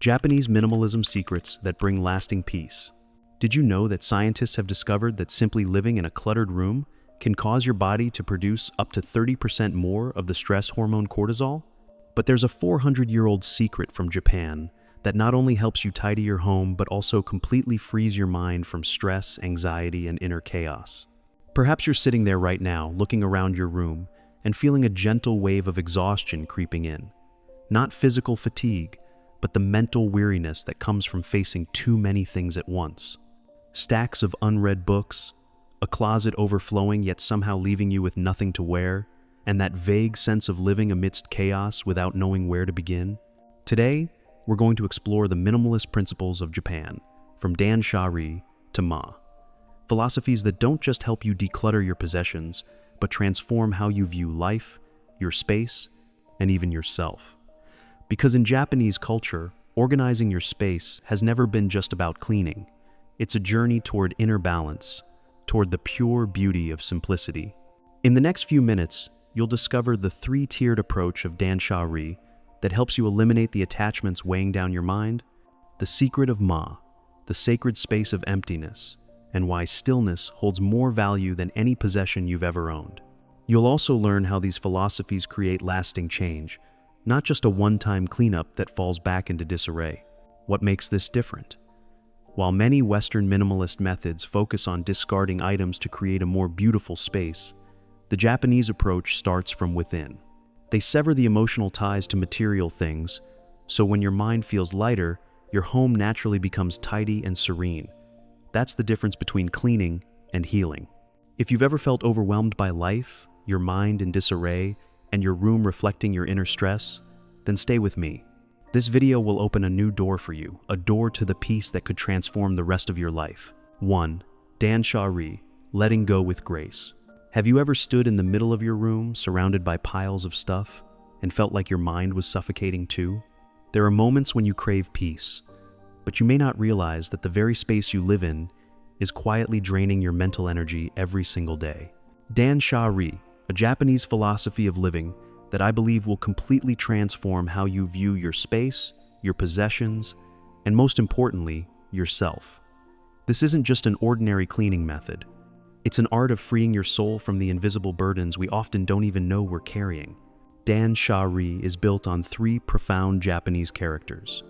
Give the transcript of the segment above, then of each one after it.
Japanese minimalism secrets that bring lasting peace. Did you know that scientists have discovered that simply living in a cluttered room can cause your body to produce up to 30% more of the stress hormone cortisol? But there's a 400-year-old secret from Japan that not only helps you tidy your home, but also completely frees your mind from stress, anxiety, and inner chaos. Perhaps you're sitting there right now, looking around your room and feeling a gentle wave of exhaustion creeping in. Not physical fatigue, but the mental weariness that comes from facing too many things at once. Stacks of unread books, a closet overflowing yet somehow leaving you with nothing to wear, and that vague sense of living amidst chaos without knowing where to begin. Today, we're going to explore the minimalist principles of Japan, from Dan-Sha-Ri to Ma. Philosophies that don't just help you declutter your possessions, but transform how you view life, your space, and even yourself. Because in Japanese culture, organizing your space has never been just about cleaning. It's a journey toward inner balance, toward the pure beauty of simplicity. In the next few minutes, you'll discover the three-tiered approach of Dan-Sha-Ri that helps you eliminate the attachments weighing down your mind, the secret of Ma, the sacred space of emptiness, and why stillness holds more value than any possession you've ever owned. You'll also learn how these philosophies create lasting change, not just a one-time cleanup that falls back into disarray. What makes this different? While many Western minimalist methods focus on discarding items to create a more beautiful space, the Japanese approach starts from within. They sever the emotional ties to material things, so when your mind feels lighter, your home naturally becomes tidy and serene. That's the difference between cleaning and healing. If you've ever felt overwhelmed by life, your mind in disarray, and your room reflecting your inner stress, then stay with me. This video will open a new door for you, a door to the peace that could transform the rest of your life. 1. Dan-Sha-Ri, letting go with grace. Have you ever stood in the middle of your room, surrounded by piles of stuff, and felt like your mind was suffocating too? There are moments when you crave peace, but you may not realize that the very space you live in is quietly draining your mental energy every single day. Dan-Sha-Ri, a Japanese philosophy of living that I believe will completely transform how you view your space, your possessions, and most importantly, yourself. This isn't just an ordinary cleaning method. It's an art of freeing your soul from the invisible burdens we often don't even know we're carrying. Dan-Sha-Ri is built on three profound Japanese characters.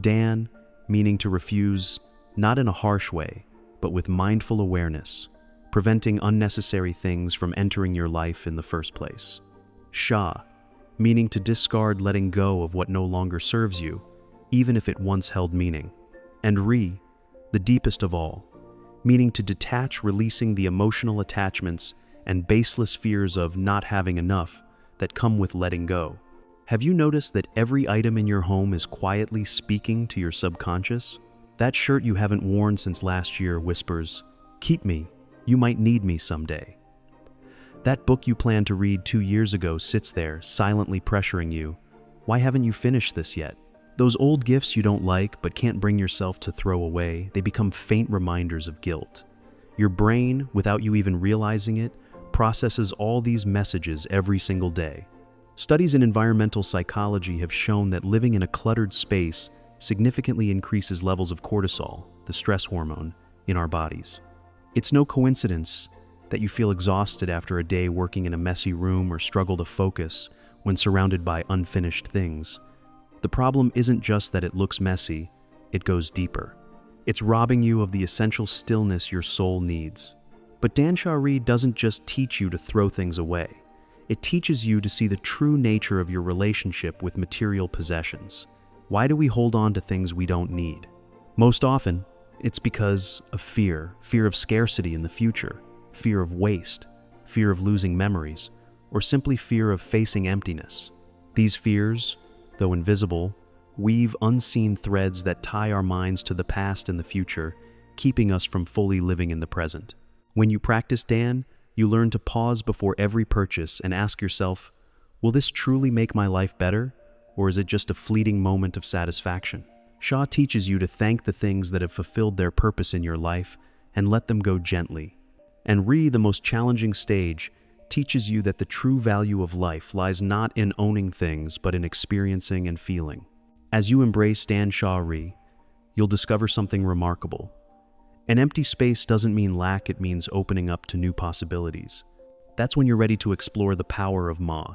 Dan, meaning to refuse, not in a harsh way, but with mindful awareness, preventing unnecessary things from entering your life in the first place. Sha, meaning to discard, letting go of what no longer serves you, even if it once held meaning. And Ri, the deepest of all, meaning to detach, releasing the emotional attachments and baseless fears of not having enough that come with letting go. Have you noticed that every item in your home is quietly speaking to your subconscious? That shirt you haven't worn since last year whispers, "Keep me, you might need me someday." That book you planned to read 2 years ago sits there, silently pressuring you. Why haven't you finished this yet? Those old gifts you don't like but can't bring yourself to throw away, they become faint reminders of guilt. Your brain, without you even realizing it, processes all these messages every single day. Studies in environmental psychology have shown that living in a cluttered space significantly increases levels of cortisol, the stress hormone, in our bodies. It's no coincidence that you feel exhausted after a day working in a messy room or struggle to focus when surrounded by unfinished things. The problem isn't just that it looks messy, it goes deeper. It's robbing you of the essential stillness your soul needs. But Dan-Sha-Ri doesn't just teach you to throw things away. It teaches you to see the true nature of your relationship with material possessions. Why do we hold on to things we don't need? Most often, it's because of fear of scarcity in the future, fear of waste, fear of losing memories, or simply fear of facing emptiness. These fears, though invisible, weave unseen threads that tie our minds to the past and the future, keeping us from fully living in the present. When you practice Dan, you learn to pause before every purchase and ask yourself, will this truly make my life better, or is it just a fleeting moment of satisfaction? Sha teaches you to thank the things that have fulfilled their purpose in your life and let them go gently. And Ri, the most challenging stage, teaches you that the true value of life lies not in owning things but in experiencing and feeling. As you embrace Dan-Sha-Ri, you'll discover something remarkable. An empty space doesn't mean lack, it means opening up to new possibilities. That's when you're ready to explore the power of Ma,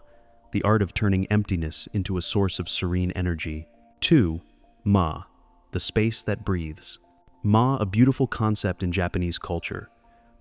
the art of turning emptiness into a source of serene energy. 2. Ma, the space that breathes. Ma, a beautiful concept in Japanese culture.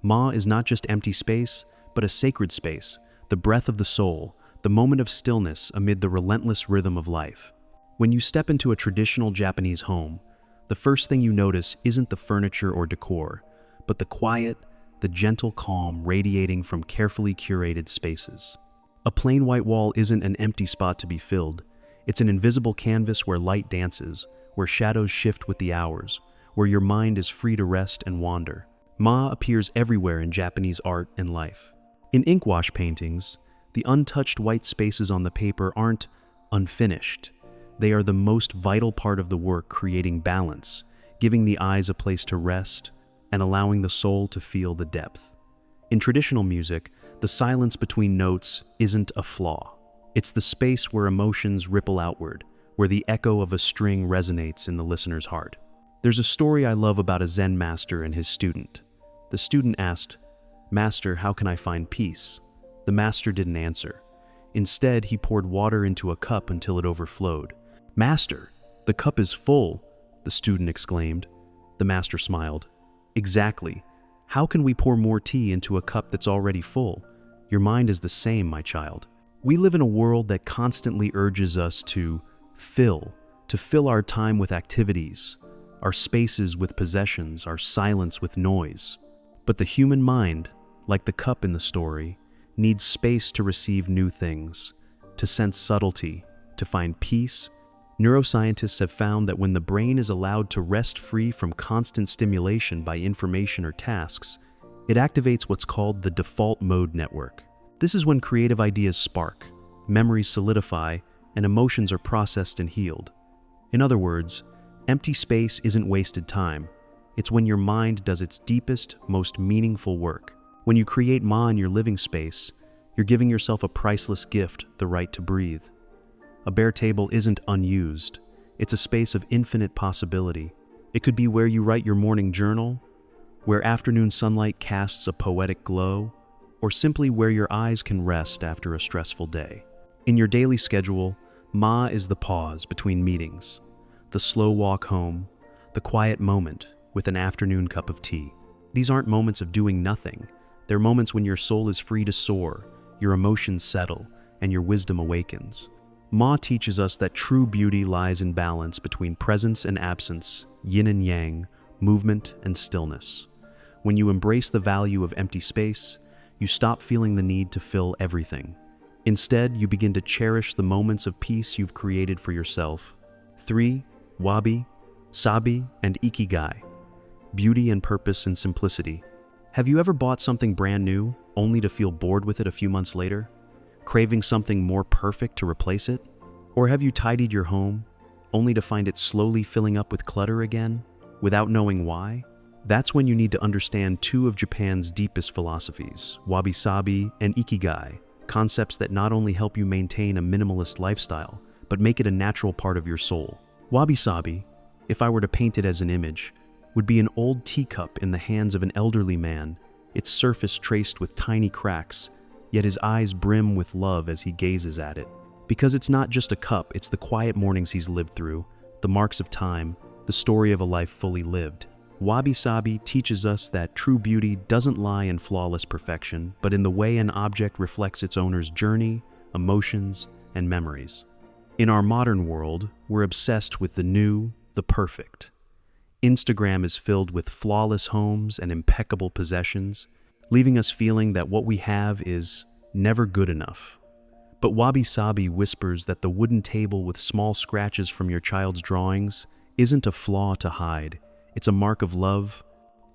Ma is not just empty space, but a sacred space, the breath of the soul, the moment of stillness amid the relentless rhythm of life. When you step into a traditional Japanese home, the first thing you notice isn't the furniture or decor, but the quiet, the gentle calm radiating from carefully curated spaces. A plain white wall isn't an empty spot to be filled. It's an invisible canvas where light dances, where shadows shift with the hours, where your mind is free to rest and wander. Ma appears everywhere in Japanese art and life. In inkwash paintings, the untouched white spaces on the paper aren't unfinished. They are the most vital part of the work, creating balance, giving the eyes a place to rest, and allowing the soul to feel the depth. In traditional music, the silence between notes isn't a flaw. It's the space where emotions ripple outward, where the echo of a string resonates in the listener's heart. There's a story I love about a Zen master and his student. The student asked, "Master, how can I find peace?" The master didn't answer. Instead, he poured water into a cup until it overflowed. "Master, the cup is full," the student exclaimed. The master smiled. "Exactly. How can we pour more tea into a cup that's already full? Your mind is the same, my child." We live in a world that constantly urges us to fill our time with activities, our spaces with possessions, our silence with noise. But the human mind, like the cup in the story, needs space to receive new things, to sense subtlety, to find peace. Neuroscientists have found that when the brain is allowed to rest free from constant stimulation by information or tasks, it activates what's called the default mode network. This is when creative ideas spark, memories solidify, and emotions are processed and healed. In other words, empty space isn't wasted time. It's when your mind does its deepest, most meaningful work. When you create Ma in your living space, you're giving yourself a priceless gift, the right to breathe. A bare table isn't unused. It's a space of infinite possibility. It could be where you write your morning journal, where afternoon sunlight casts a poetic glow, or simply where your eyes can rest after a stressful day. In your daily schedule, Ma is the pause between meetings, the slow walk home, the quiet moment with an afternoon cup of tea. These aren't moments of doing nothing. They're moments when your soul is free to soar, your emotions settle, and your wisdom awakens. Ma teaches us that true beauty lies in balance between presence and absence, yin and yang, movement and stillness. When you embrace the value of empty space, you stop feeling the need to fill everything. Instead, you begin to cherish the moments of peace you've created for yourself. 3. Wabi-Sabi and Ikigai. Beauty and purpose and simplicity. Have you ever bought something brand new, only to feel bored with it a few months later? Craving something more perfect to replace it? Or have you tidied your home, only to find it slowly filling up with clutter again, without knowing why? That's when you need to understand two of Japan's deepest philosophies, Wabi-Sabi and Ikigai, concepts that not only help you maintain a minimalist lifestyle, but make it a natural part of your soul. Wabi-Sabi, if I were to paint it as an image, would be an old teacup in the hands of an elderly man, its surface traced with tiny cracks, yet his eyes brim with love as he gazes at it. Because it's not just a cup, it's the quiet mornings he's lived through, the marks of time, the story of a life fully lived. Wabi-Sabi teaches us that true beauty doesn't lie in flawless perfection, but in the way an object reflects its owner's journey, emotions, and memories. In our modern world, we're obsessed with the new, the perfect. Instagram is filled with flawless homes and impeccable possessions, leaving us feeling that what we have is never good enough. But Wabi-Sabi whispers that the wooden table with small scratches from your child's drawings isn't a flaw to hide. It's a mark of love,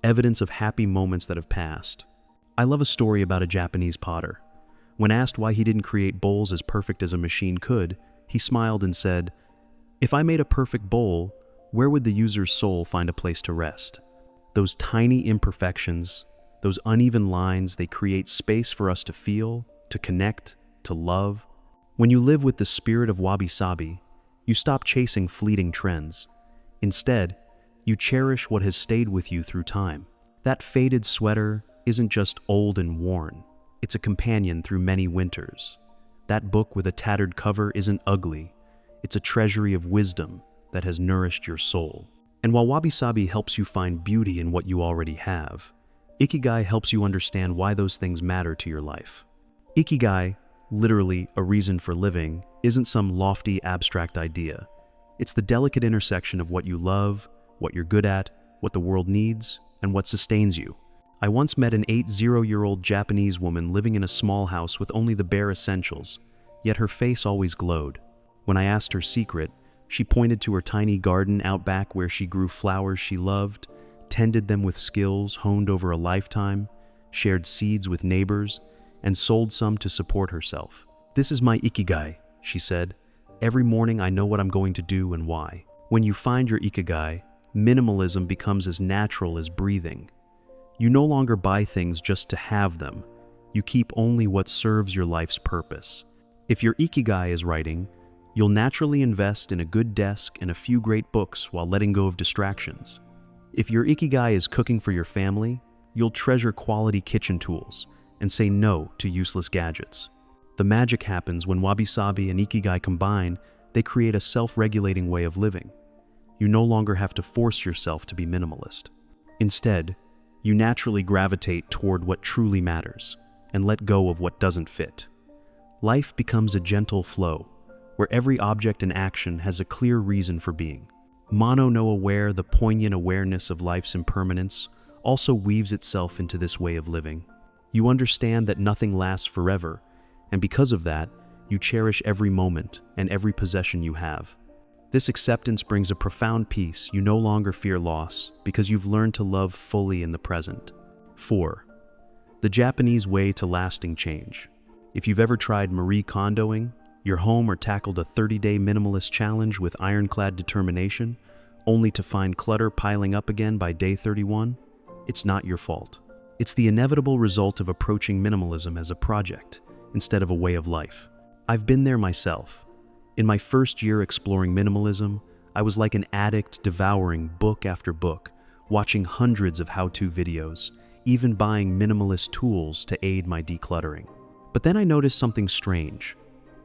evidence of happy moments that have passed. I love a story about a Japanese potter. When asked why he didn't create bowls as perfect as a machine could, he smiled and said, "If I made a perfect bowl, where would the user's soul find a place to rest?" Those tiny imperfections, those uneven lines, they create space for us to feel, to connect, to love. When you live with the spirit of Wabi-Sabi, You stop chasing fleeting trends. Instead, you cherish what has stayed with you through time. That faded sweater isn't just old and worn. It's a companion through many winters. That book with a tattered cover isn't ugly. It's a treasury of wisdom that has nourished your soul. And while Wabi-Sabi helps you find beauty in what you already have, Ikigai helps you understand why those things matter to your life. Ikigai, literally a reason for living, isn't some lofty, abstract idea. It's the delicate intersection of what you love, what you're good at, what the world needs, and what sustains you. I once met an 80-year-old Japanese woman living in a small house with only the bare essentials, yet her face always glowed. When I asked her secret, she pointed to her tiny garden out back where she grew flowers she loved, tended them with skills honed over a lifetime, shared seeds with neighbors, and sold some to support herself. "This is my Ikigai," she said. "Every morning I know what I'm going to do and why." When you find your Ikigai, minimalism becomes as natural as breathing. You no longer buy things just to have them. You keep only what serves your life's purpose. If your Ikigai is writing, you'll naturally invest in a good desk and a few great books while letting go of distractions. If your Ikigai is cooking for your family, you'll treasure quality kitchen tools and say no to useless gadgets. The magic happens when Wabi-Sabi and Ikigai combine. They create a self-regulating way of living. You no longer have to force yourself to be minimalist. Instead, you naturally gravitate toward what truly matters and let go of what doesn't fit. Life becomes a gentle flow, where every object and action has a clear reason for being. Mono-no-aware, the poignant awareness of life's impermanence, also weaves itself into this way of living. You understand that nothing lasts forever, and because of that, you cherish every moment and every possession you have. This acceptance brings a profound peace. You no longer fear loss because you've learned to love fully in the present. 4. The Japanese way to lasting change. If you've ever tried Marie Kondoing your home or tackled a 30-day minimalist challenge with ironclad determination, only to find clutter piling up again by day 31, it's not your fault. It's the inevitable result of approaching minimalism as a project instead of a way of life. I've been there myself. In my first year exploring minimalism, I was like an addict devouring book after book, watching hundreds of how-to videos, even buying minimalist tools to aid my decluttering. But then I noticed something strange.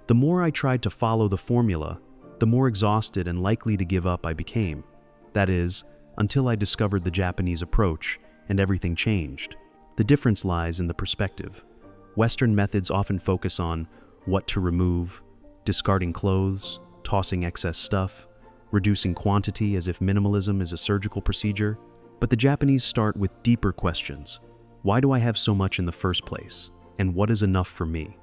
The more I tried to follow the formula, the more exhausted and likely to give up I became. That is, until I discovered the Japanese approach and everything changed. The difference lies in the perspective. Western methods often focus on what to remove, discarding clothes, tossing excess stuff, reducing quantity as if minimalism is a surgical procedure. But the Japanese start with deeper questions. Why do I have so much in the first place? And what is enough for me?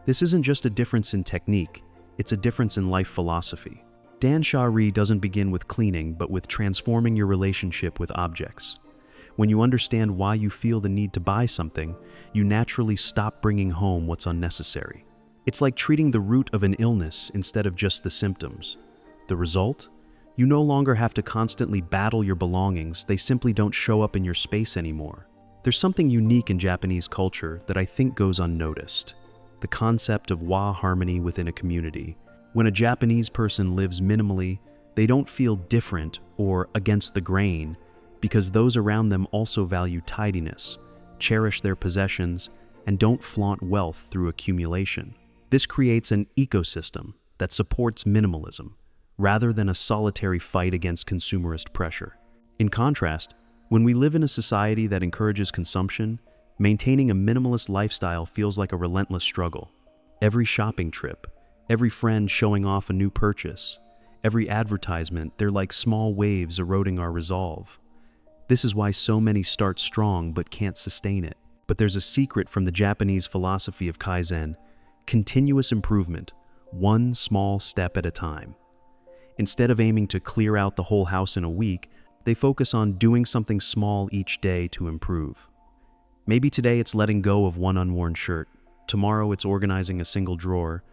This isn't just a difference in technique, it's a difference in life philosophy. Dan-Sha-Ri doesn't begin with cleaning, but with transforming your relationship with objects. When you understand why you feel the need to buy something, you naturally stop bringing home what's unnecessary. It's like treating the root of an illness instead of just the symptoms. The result? You no longer have to constantly battle your belongings, they simply don't show up in your space anymore. There's something unique in Japanese culture that I think goes unnoticed. The concept of wa harmony within a community. When a Japanese person lives minimally, they don't feel different or against the grain because those around them also value tidiness, cherish their possessions, and don't flaunt wealth through accumulation. This creates an ecosystem that supports minimalism, rather than a solitary fight against consumerist pressure. In contrast, when we live in a society that encourages consumption, maintaining a minimalist lifestyle feels like a relentless struggle. Every shopping trip, every friend showing off a new purchase, every advertisement, they're like small waves eroding our resolve. This is why so many start strong but can't sustain it. But there's a secret from the Japanese philosophy of Kaizen: continuous improvement, one small step at a time. Instead of aiming to clear out the whole house in a week, they focus on doing something small each day to improve. Maybe today it's letting go of one unworn shirt, tomorrow it's organizing a single drawer,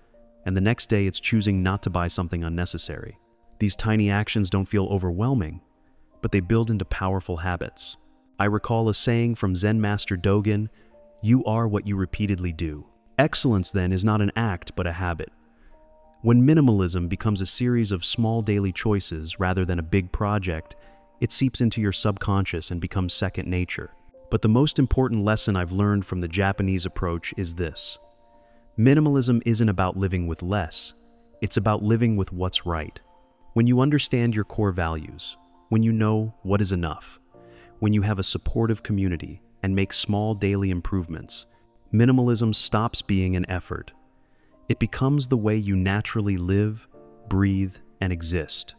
and the next day it's choosing not to buy something unnecessary. These tiny actions don't feel overwhelming, but they build into powerful habits. I recall a saying from Zen master Dogen, "You are what you repeatedly do." Excellence then is not an act but a habit. When minimalism becomes a series of small daily choices rather than a big project, it seeps into your subconscious and becomes second nature. But the most important lesson I've learned from the Japanese approach is this. Minimalism isn't about living with less, it's about living with what's right. When you understand your core values, when you know what is enough, when you have a supportive community and make small daily improvements, minimalism stops being an effort. It becomes the way you naturally live, breathe, and exist.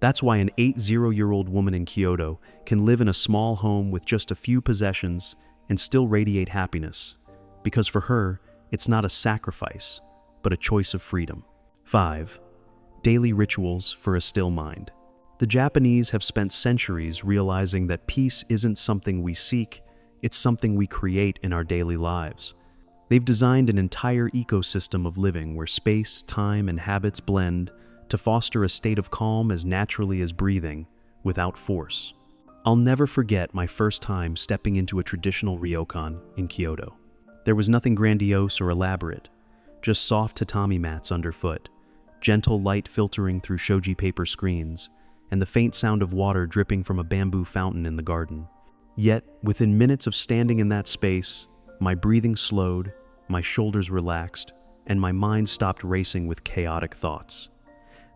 That's why an 80-year-old woman in Kyoto can live in a small home with just a few possessions and still radiate happiness, because for her, it's not a sacrifice, but a choice of freedom. 5. Daily rituals for a still mind. The Japanese have spent centuries realizing that peace isn't something we seek, it's something we create in our daily lives. They've designed an entire ecosystem of living where space, time, and habits blend to foster a state of calm as naturally as breathing, without force. I'll never forget my first time stepping into a traditional ryokan in Kyoto. There was nothing grandiose or elaborate, just soft tatami mats underfoot, gentle light filtering through shoji paper screens, and the faint sound of water dripping from a bamboo fountain in the garden. Yet, within minutes of standing in that space, my breathing slowed, my shoulders relaxed, and my mind stopped racing with chaotic thoughts.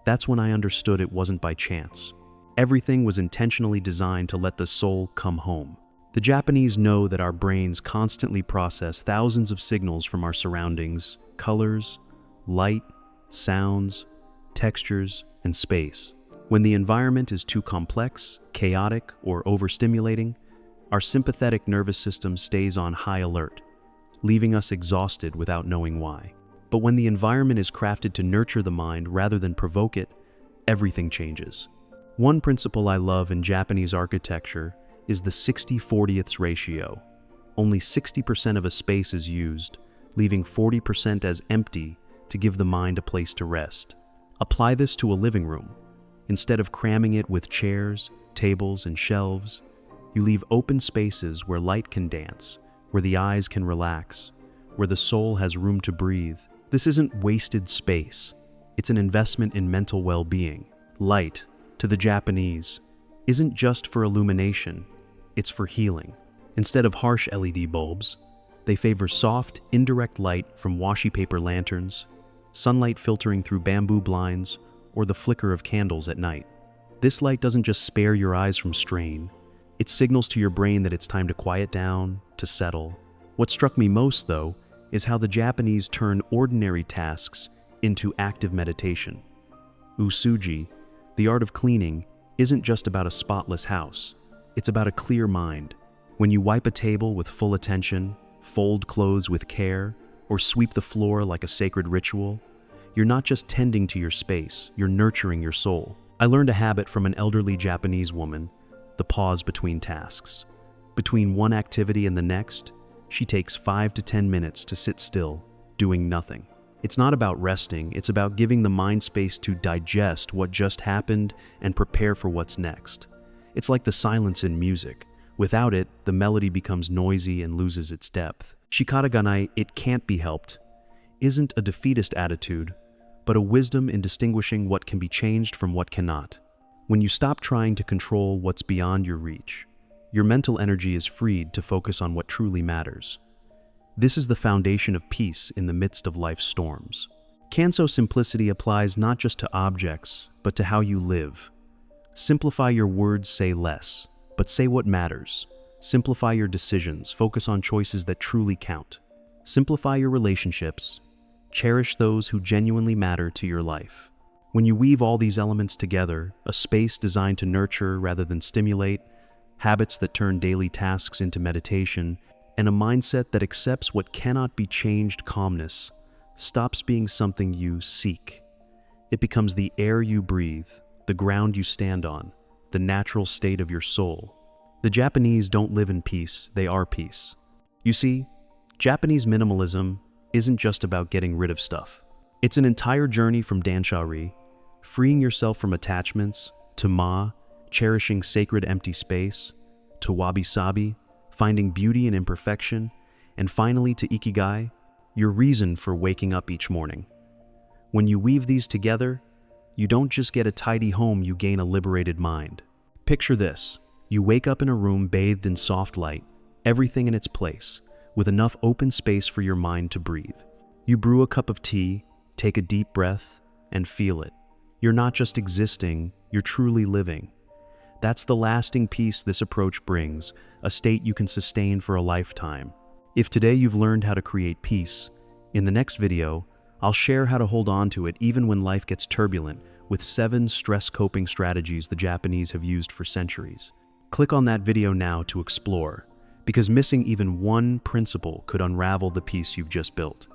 That's when I understood it wasn't by chance. Everything was intentionally designed to let the soul come home. The Japanese know that our brains constantly process thousands of signals from our surroundings, colors, light, sounds, textures, and space. When the environment is too complex, chaotic, or overstimulating, our sympathetic nervous system stays on high alert, leaving us exhausted without knowing why. But when the environment is crafted to nurture the mind rather than provoke it, everything changes. One principle I love in Japanese architecture is the 60-40ths ratio. Only 60% of a space is used, leaving 40% as empty to give the mind a place to rest. Apply this to a living room. Instead of cramming it with chairs, tables, and shelves, you leave open spaces where light can dance, where the eyes can relax, where the soul has room to breathe. This isn't wasted space. It's an investment in mental well-being. Light, to the Japanese, isn't just for illumination, it's for healing. Instead of harsh LED bulbs, they favor soft, indirect light from washi paper lanterns, sunlight filtering through bamboo blinds, or the flicker of candles at night. This light doesn't just spare your eyes from strain, it signals to your brain that it's time to quiet down, to settle. What struck me most, though, is how the Japanese turn ordinary tasks into active meditation. Usuji, the art of cleaning, isn't just about a spotless house. It's about a clear mind. When you wipe a table with full attention, fold clothes with care, or sweep the floor like a sacred ritual, you're not just tending to your space, you're nurturing your soul. I learned a habit from an elderly Japanese woman, the pause between tasks. Between one activity and the next, she takes 5 to 10 minutes to sit still, doing nothing. It's not about resting, it's about giving the mind space to digest what just happened and prepare for what's next. It's like the silence in music. Without it, the melody becomes noisy and loses its depth. Shikata ganai, it can't be helped, isn't a defeatist attitude, but a wisdom in distinguishing what can be changed from what cannot. When you stop trying to control what's beyond your reach, your mental energy is freed to focus on what truly matters. This is the foundation of peace in the midst of life's storms. Kanso simplicity applies not just to objects, but to how you live. Simplify your words, say less, but say what matters. Simplify your decisions, focus on choices that truly count. Simplify your relationships, cherish those who genuinely matter to your life. When you weave all these elements together, a space designed to nurture rather than stimulate, habits that turn daily tasks into meditation, and a mindset that accepts what cannot be changed, calmness stops being something you seek. It becomes the air you breathe, the ground you stand on, the natural state of your soul. The Japanese don't live in peace, they are peace. You see, Japanese minimalism isn't just about getting rid of stuff. It's an entire journey from Dan-Sha-Ri, freeing yourself from attachments, to Ma, cherishing sacred empty space, to Wabi-Sabi, finding beauty in imperfection, and finally to Ikigai, your reason for waking up each morning. When you weave these together, you don't just get a tidy home, you gain a liberated mind. Picture this. You wake up in a room bathed in soft light, everything in its place, with enough open space for your mind to breathe. You brew a cup of tea, take a deep breath, and feel it. You're not just existing, you're truly living. That's the lasting peace this approach brings, a state you can sustain for a lifetime. If today you've learned how to create peace, in the next video, I'll share how to hold on to it even when life gets turbulent, with 7 stress coping strategies the Japanese have used for centuries. Click on that video now to explore, because missing even one principle could unravel the peace you've just built.